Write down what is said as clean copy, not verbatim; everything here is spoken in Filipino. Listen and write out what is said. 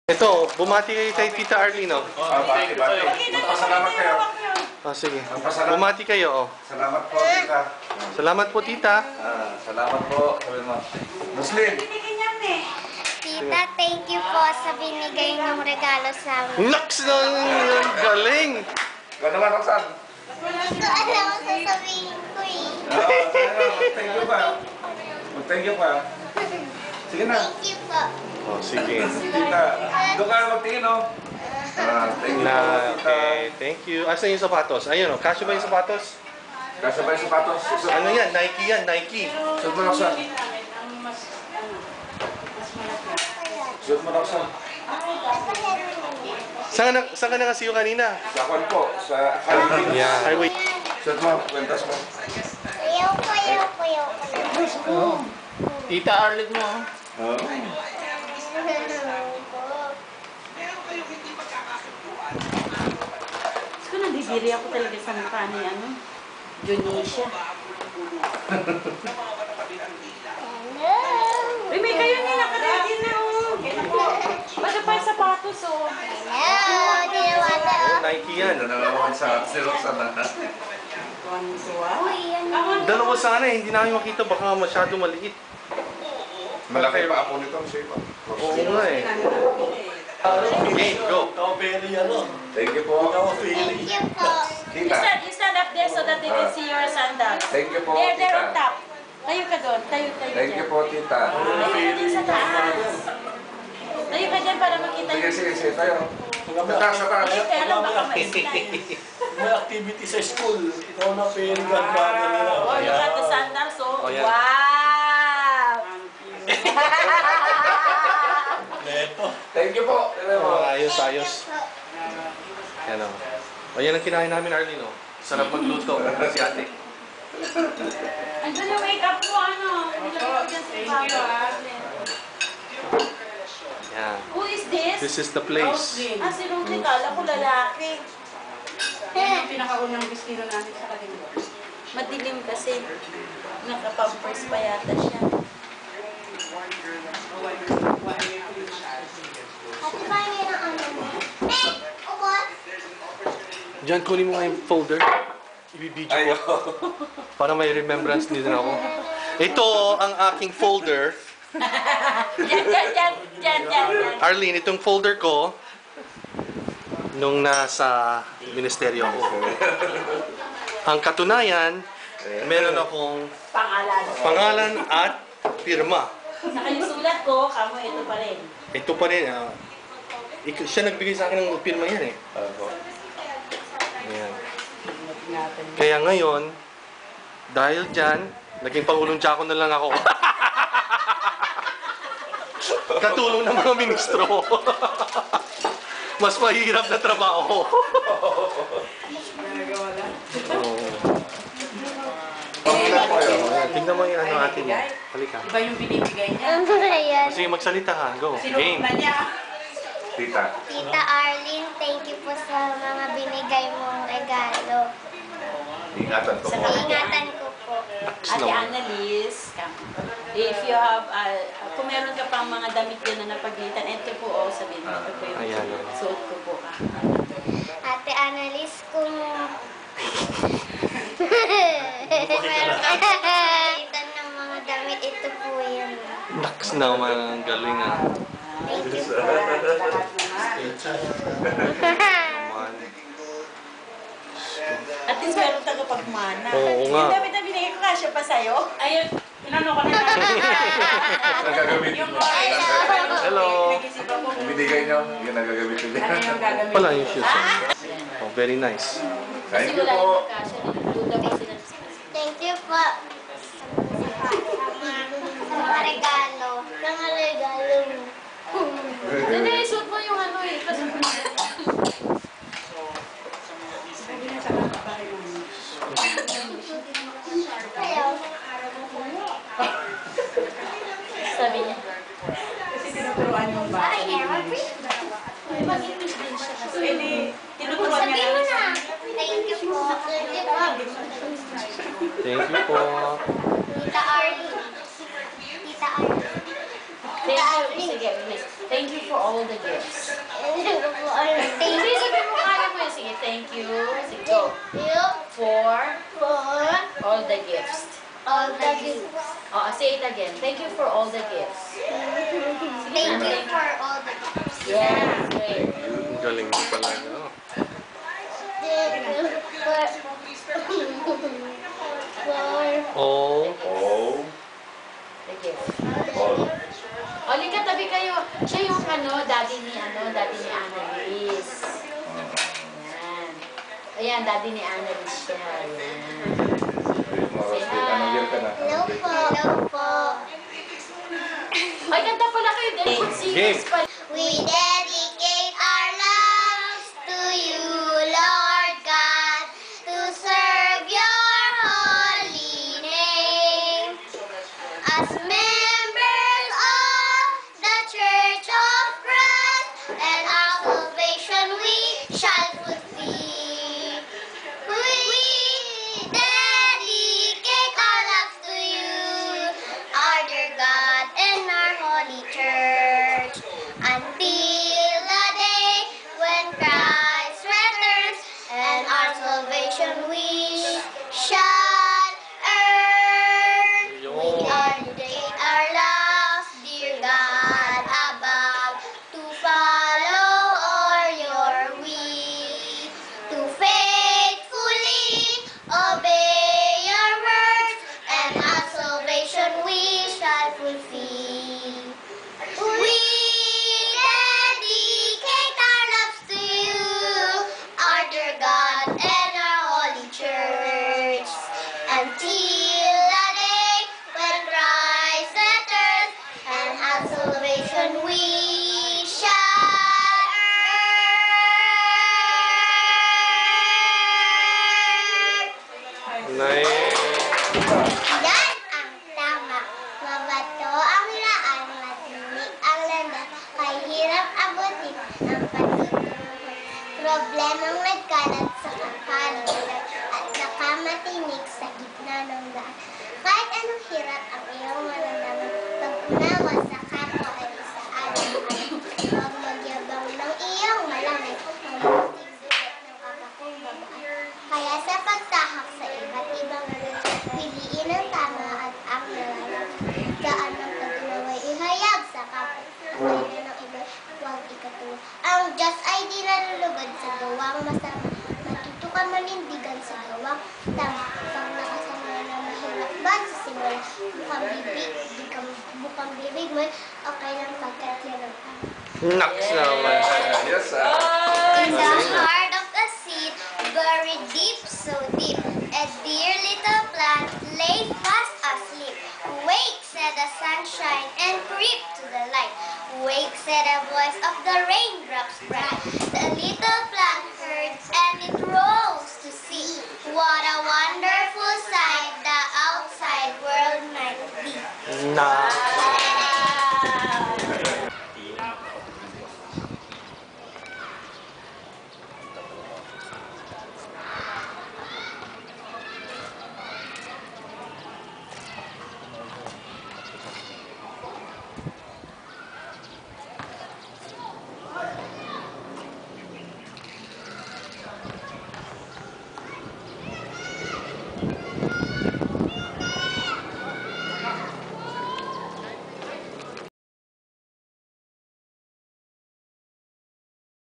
Ito, bumati kayo kay Tita Arlene, oh. Bati. Magpasalamat kayo. Oh, sige. Bumati kayo, oh. Salamat po, tita. Salamat po, Tita. Salamat po. Muslim. Tita, thank you po sa binigay ng regalo sa amin. Naks na galing! Ikaw naman, Roxanne. Hindi ko alam ang sasabihin ko eh. Thank you pa. Thank you pa. Sige na. Thank you po. Oh, sige. Tita, doon ka magtingin, oh. Thank you po, tita. Okay, thank you. Asan yung sapatos? Ayun, oh. Kasya ba yung sapatos? Kasya ba yung sapatos? Ano yan? Nike yan, Nike. Suot mo, Roxanne. Suot mo, Roxanne. Saan ka nakasiyo kanina? Sa kwan po, sa highway. Yeah. Highway. Suot mo, kwentas mo. Ayaw. Tita Arlene mo. Oo. So, nandidiri ako talaga sa mukha ni Junisha. Uy, may kayo na nakaready na, oh. Baga pa yung sapatos, oh. Hello, Diwata. Nike yan. Naman sa si Roxanne. Uy, ano? Dalawa sana eh. Hindi namin makita. Baka masyado maliit. Malaki pa ako nito. Oo nga eh. Okay, go. Thank you po. Thank you po. Tita. You stand up there so that they can see your sandals. Thank you po, There on tita. top. Tayo ka doon. Tayo Thank you dyan. po, tita. Tayo ka dyan sa taas. Tayo ka dyan para makita Sige, tayo. Sa taas. Tayo kaya lang baka ma-slide. May activity sa school. Ikaw na pwede gagawin nila. Oh, look at the sandals, oh. Oh, yeah. Wow! Neto. Thank you po. Oh, ayos. Yan o. O yan ang kinain namin, Arlene, oh. Sarap magluto. Si ate. Andun yung makeup mo, ano? Thank you, Yan. Who is this? This is the place. Ah, si Rudy. Kala ko lalaki. Yung pinakaunang vestino namin sa kanila. Madilim kasi. Nakapampers pa yata siya. Ate, paano yun ang ano mo? Opo. Diyan, kunin mo nga yung folder. Ibibidyo ko. Para may remembrance din ako. Ito ang aking folder. Diyan. Arlene, itong folder ko nung nasa ministeryo ako. Ang katunayan, meron akong pangalan at pirma. Saka yung sulat ko, kamo ito pa rin. Ito pa rin. Siya nagbigay sa akin ng pirma yan eh. Ayan. Kaya ngayon, dahil dyan, naging Pangulong Tiago na lang ako. Katulong ng mga ministro. Mas mahirap na trabaho. Tingnan mo yung ano atin mo. Halika. Iba yung binibigay niya. Ano ba yan? Sige, magsalita ka. Go. Game. Sinunod na niya. Tita. Tita Arlene, thank you po sa mga binigay mong regalo. Ingatan ko po. Ingatan ko po. Ate Annalise, if you have, kung meron ka pang mga damit yun na napaglitan, ito po, sabihin mo, ito po yung Ayan. suot ko po. Ate Annalise, kung meron ka pang ng mga damit, ito po yun. Naks naman. Ang galing ah. Thank you po. Naman. At least meron tagapagmana. Oo nga. Yung damit na binigay ko, kasya pa sa'yo. Ayun, inano ko na Nagagamitin niyo. Hello. Nag-isipan ko kung Binigay niyo. Yung nagagamitin niyo. ano yung gagamitin. Pala yung shoes. Oh, very nice. Thank Kasi you wala po. yung kasya, nagduda pa sila. Thank you po. Sa mga regalo. Sa mga regalo mo. Hindi, suot mo yung ano eh. Kasi Ayaw. sabi niya. Kasi tinuturuan yung bata. Ay, every. Mag-English din siya kasi. Hindi, tinuturuan niya Sabihin mo lang. na. Thank you po. Thank you po. Thank you po. Tita Arlene. Tita Arlene. Thank Sige, bilis. Thank you for all the gifts. Thank you. Sige, sabi mo, kaya mo yun. Sige, thank you. Sige, go. For all the gifts. All the gifts. Oh, say it again. Thank you for all the gifts. Thank you for all the gifts. Yes, great. Ang galing mo pala, no? Thank you for Oh. Oh. The gift. Oh. Oli ka, tabi kayo. Siya yung daddy ni Annalise. Ayan. Ayan, daddy ni Annalise siya. Ayan. Anong year ka na? Hello po. Hello po. Ay, kanta pala kayo. Good singers Game. pala. We dedicate our lives to you, Lord God, to serve your holy name. As members of the Church of Christ, and our salvation we shall fulfill. We dedicate our lives to you, our dear God and our holy church, until the day when Christ returns, and our salvation we shall earn. We dedicate our lives, dear God above, to follow all your will, to faithfully obey your words, and our salvation we shall fulfill. We dedicate our lives to you, our dear God and our holy church, until the day when Christ returns, and our salvation we shall earn. Nice. Yan ang tama. Mabato ang laan, matinig ang landas, kay hirap abutin ang patutunguhan. Problemang nagkalat sa kapaligiran at nakamatinig sa gitna ng daan. Kahit anong hirap ang iyong maramdaman, pag-unawa sa kapwa ay isa alam-alam. Huwag magyabang ng iyong malamig, mabuting dukot ng kapakumbabaan. Kaya sa pagtahak sa iba't ibang piliin ang tama at ang nalalang. Daan ng pag-unaway ihayag sa kapwa. Ang kailan ng iba, huwag ikatuwa. Ang Diyos ay di nalulugod sa gawang masama. Matuto ka manindigan sa gawang tama. Pag nakasama na mahirap ba sa simula, bukang bibig mo, okay lang pagkat yan ang tama. Naks naman. Yes, In the heart of the sea, buried deep, so deep, a dear little plant lay fast asleep. Wake, said the sunshine, and creep to the light. Wake, said the voice of the raindrops bright. The little